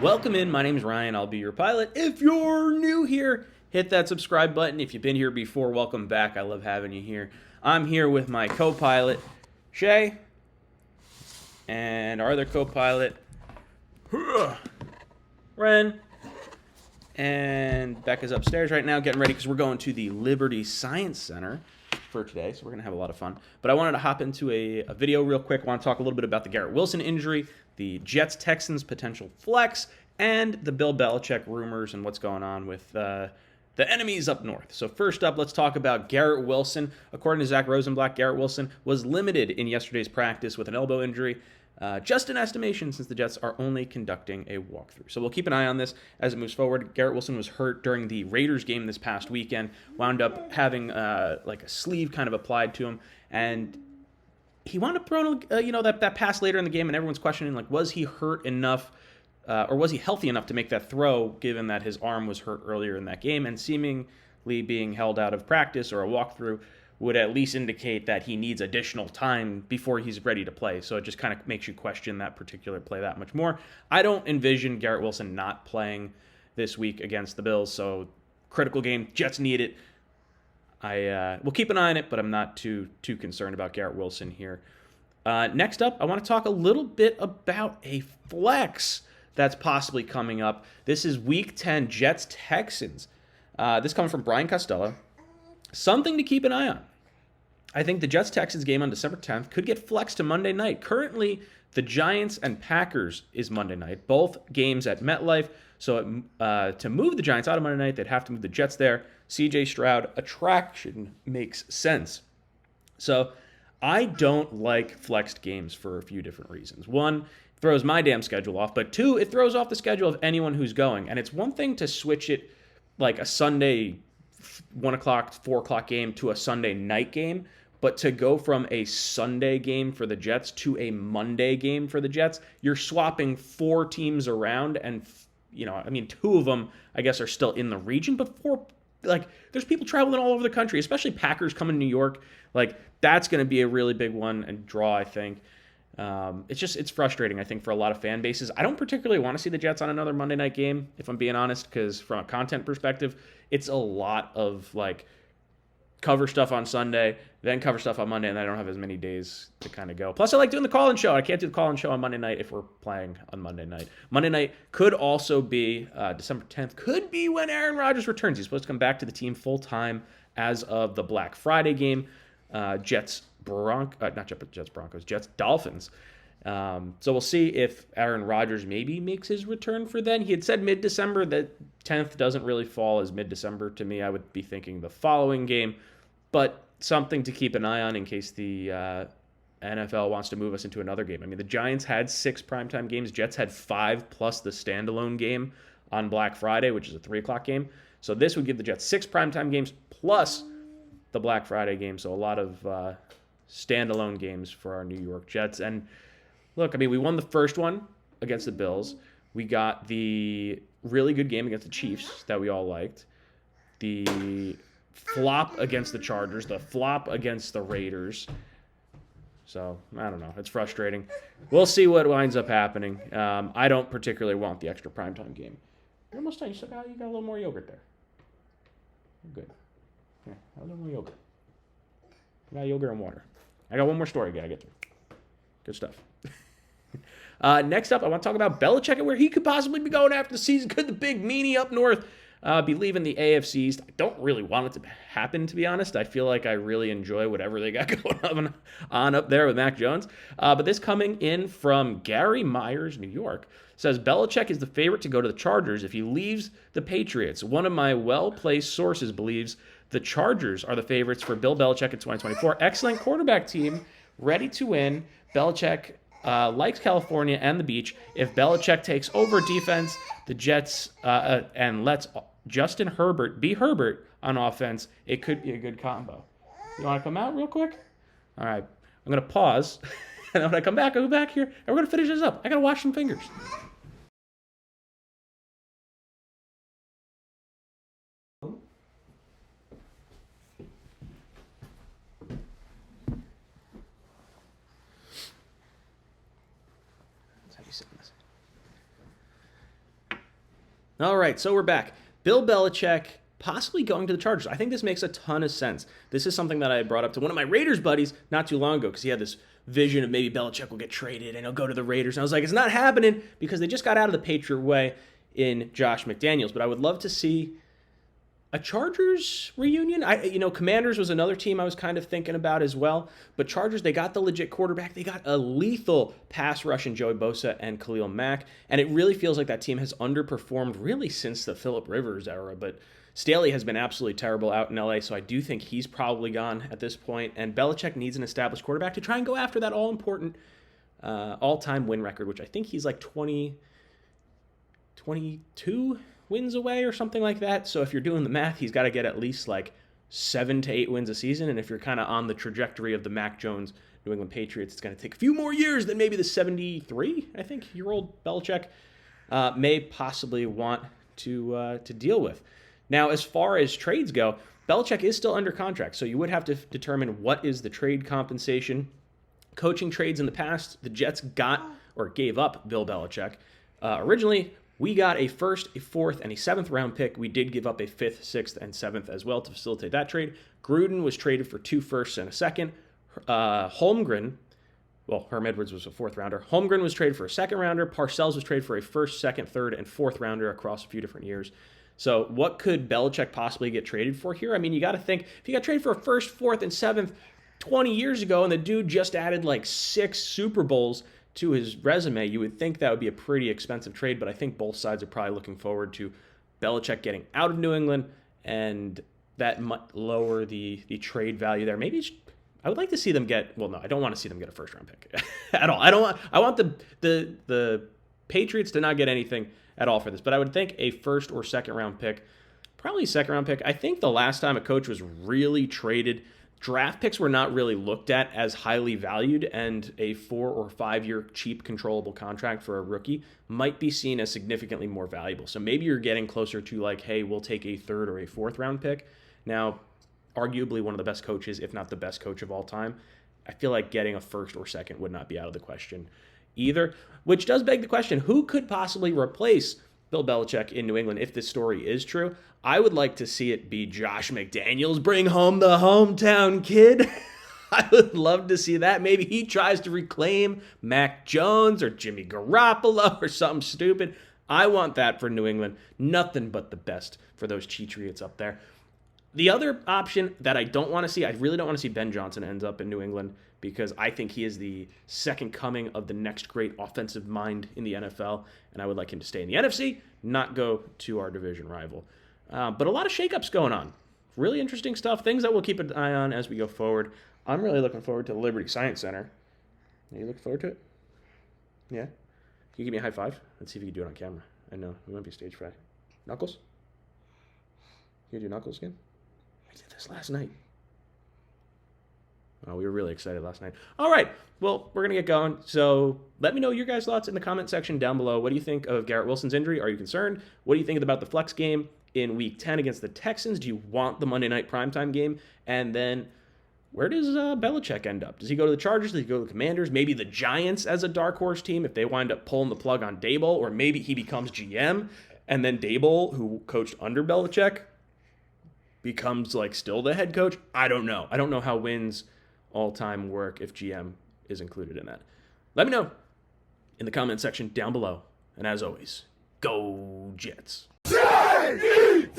Welcome in. My name is Ryan. I'll be your pilot. If you're new here, hit that subscribe button. If you've been here before, welcome back. I love having you here. I'm here with my co-pilot, Shay, and our other co-pilot, Ren. And Becca's upstairs right now getting ready because we're going to the Liberty Science Center for today, so we're going to have a lot of fun. But I wanted to hop into a video real quick. I want to talk a little bit about the Garrett Wilson injury, the Jets-Texans potential flex, and the Bill Belichick rumors and what's going on with the enemies up north. So first up, let's talk about Garrett Wilson. According to Zach Rosenblatt, Garrett Wilson was limited in yesterday's practice with an elbow injury. Just an estimation since the Jets are only conducting a walkthrough. So we'll keep an eye on this as it moves forward. Garrett Wilson was hurt during the Raiders game this past weekend, wound up having like a sleeve kind of applied to him, and he wound up throwing that pass later in the game, and everyone's questioning, like, was he hurt enough or was he healthy enough to make that throw given that his arm was hurt earlier in that game, and seemingly being held out of practice or a walkthrough would at least indicate that he needs additional time before he's ready to play. So it just kind of makes you question that particular play that much more. I don't envision Garrett Wilson not playing this week against the Bills, so critical game. Jets need it. We'll keep an eye on it, but I'm not too concerned about Garrett Wilson here. Next up, I want to talk a little bit about a flex that's possibly coming up. This is Week 10 Jets-Texans. This comes from Brian Costello. Something to keep an eye on. I think the Jets-Texans game on December 10th could get flexed to Monday night. Currently, the Giants and Packers is Monday night, both games at MetLife. So to move the Giants out of Monday night, they'd have to move the Jets there. C.J. Stroud attraction makes sense. So I don't like flexed games for a few different reasons. One, it throws my damn schedule off. But two, it throws off the schedule of anyone who's going. And it's one thing to switch it like a Sunday 1 o'clock, 4 o'clock game to a Sunday night game, but to go from a Sunday game for the Jets to a Monday game for the Jets, you're swapping 4 teams around, and two of them I guess are still in the region, but 4, like, there's people traveling all over the country, especially Packers coming to New York. Like, that's going to be a really big one and draw, I think. It's frustrating, I think, for a lot of fan bases. I don't particularly want to see the Jets on another Monday night game, if I'm being honest, because from a content perspective, it's a lot of, like, cover stuff on Sunday, then cover stuff on Monday, and I don't have as many days to kind of go. Plus, I like doing the call-in show. I can't do the call-in show on Monday night if we're playing on Monday night. Monday night could also be December 10th, could be when Aaron Rodgers returns. He's supposed to come back to the team full-time as of the Black Friday game. Jets Dolphins. So we'll see if Aaron Rodgers maybe makes his return for then. He had said mid-December. That 10th doesn't really fall as mid-December to me. I would be thinking the following game, but something to keep an eye on in case the NFL wants to move us into another game. I mean, the Giants had 6 primetime games. Jets had 5 plus the standalone game on Black Friday, which is a 3 o'clock game. So this would give the Jets 6 primetime games plus the Black Friday game. So a lot of standalone games for our New York Jets. And look, I mean, we won the first one against the Bills. We got the really good game against the Chiefs that we all liked. The flop against the Chargers. The flop against the Raiders. So, I don't know. It's frustrating. We'll see what winds up happening. I don't particularly want the extra primetime game. You're almost done. You got a little more yogurt there. You're good. Here, have a little more yogurt. I got yogurt and water. I got one more story I got to get through. Good stuff. Next up, I want to talk about Belichick and where he could possibly be going after the season. Could the big meanie up north be leaving the AFC East? I don't really want it to happen, to be honest. I feel like I really enjoy whatever they got going on up there with Mac Jones. But this coming in from Gary Myers, New York, says Belichick is the favorite to go to the Chargers if he leaves the Patriots. One of my well-placed sources believes the Chargers are the favorites for Bill Belichick in 2024. Excellent quarterback team, ready to win. Belichick likes California and the beach. If Belichick takes over defense, the Jets, and lets Justin Herbert be Herbert on offense, it could be a good combo. You want to come out real quick? All right. I'm going to pause. And when I come back, I'll go back here, and we're going to finish this up. I got to wash some fingers. That's how you sit in this. All right, so we're back. Bill Belichick possibly going to the Chargers. I think this makes a ton of sense. This is something that I brought up to one of my Raiders buddies not too long ago because he had this vision of maybe Belichick will get traded and he'll go to the Raiders. And I was like, it's not happening because they just got out of the Patriot way in Josh McDaniels. But I would love to see a Chargers reunion. Commanders was another team I was kind of thinking about as well. But Chargers, they got the legit quarterback. They got a lethal pass rush in Joey Bosa and Khalil Mack. And it really feels like that team has underperformed really since the Phillip Rivers era. But Staley has been absolutely terrible out in LA, so I do think he's probably gone at this point. And Belichick needs an established quarterback to try and go after that all-important all-time win record, which I think he's like 22 wins away or something like that. So if you're doing the math, he's got to get at least like 7 to 8 wins a season. And if you're kind of on the trajectory of the Mac Jones New England Patriots, it's going to take a few more years than maybe the 73, I think, year-old Belichick may possibly want to deal with. Now, as far as trades go, Belichick is still under contract, so you would have to determine what is the trade compensation. Coaching trades in the past, the Jets got or gave up Bill Belichick. Originally, we got a first, a fourth, and a seventh round pick. We did give up a fifth, sixth, and seventh as well to facilitate that trade. Gruden was traded for 2 firsts and a second. Holmgren, Herm Edwards was a fourth rounder. Holmgren was traded for a second rounder. Parcells was traded for a first, second, third, and fourth rounder across a few different years. So what could Belichick possibly get traded for here? I mean, you got to think, if you got traded for a first, fourth, and seventh 20 years ago, and the dude just added like 6 Super Bowls to his resume, you would think that would be a pretty expensive trade, but I think both sides are probably looking forward to Belichick getting out of New England, and that might lower the trade value there. Maybe I would like to see them get, I don't want to see them get a first-round pick at all. I want the Patriots to not get anything at all for this, but I would think a first or second-round pick, probably second-round pick. I think the last time a coach was really traded, draft picks were not really looked at as highly valued, and a 4 or 5 year cheap controllable contract for a rookie might be seen as significantly more valuable. So maybe you're getting closer to like, hey, we'll take a third or a fourth round pick. Now, arguably one of the best coaches, if not the best coach of all time, I feel like getting a first or second would not be out of the question either, which does beg the question, who could possibly replace Bill Belichick in New England if this story is true? I would like to see it be Josh McDaniels. Bring home the hometown kid. I would love to see that. Maybe he tries to reclaim Mac Jones or Jimmy Garoppolo or something stupid. I want that for New England. Nothing but the best for those Cheatriots up there. The other option that I don't want to see, I really don't want to see Ben Johnson ends up in New England, because I think he is the second coming of the next great offensive mind in the NFL, and I would like him to stay in the NFC, not go to our division rival. But a lot of shakeups going on. Really interesting stuff, things that we'll keep an eye on as we go forward. I'm really looking forward to the Liberty Science Center. Are you looking forward to it? Yeah? Can you give me a high five? Let's see if you can do it on camera. I know, we might be stage fright. Knuckles? Can you do Knuckles again? I did this last night. Oh, we were really excited last night. All right, well, we're going to get going. So let me know your guys' thoughts in the comment section down below. What do you think of Garrett Wilson's injury? Are you concerned? What do you think about the flex game in Week 10 against the Texans? Do you want the Monday night primetime game? And then where does Belichick end up? Does he go to the Chargers? Does he go to the Commanders? Maybe the Giants as a dark horse team if they wind up pulling the plug on Daboll, or maybe he becomes GM, and then Daboll, who coached under Belichick, becomes like still the head coach. I don't know. I don't know how wins all-time work if GM is included in that. Let me know in the comment section down below. And as always, go Jets. J-E-T-S-J!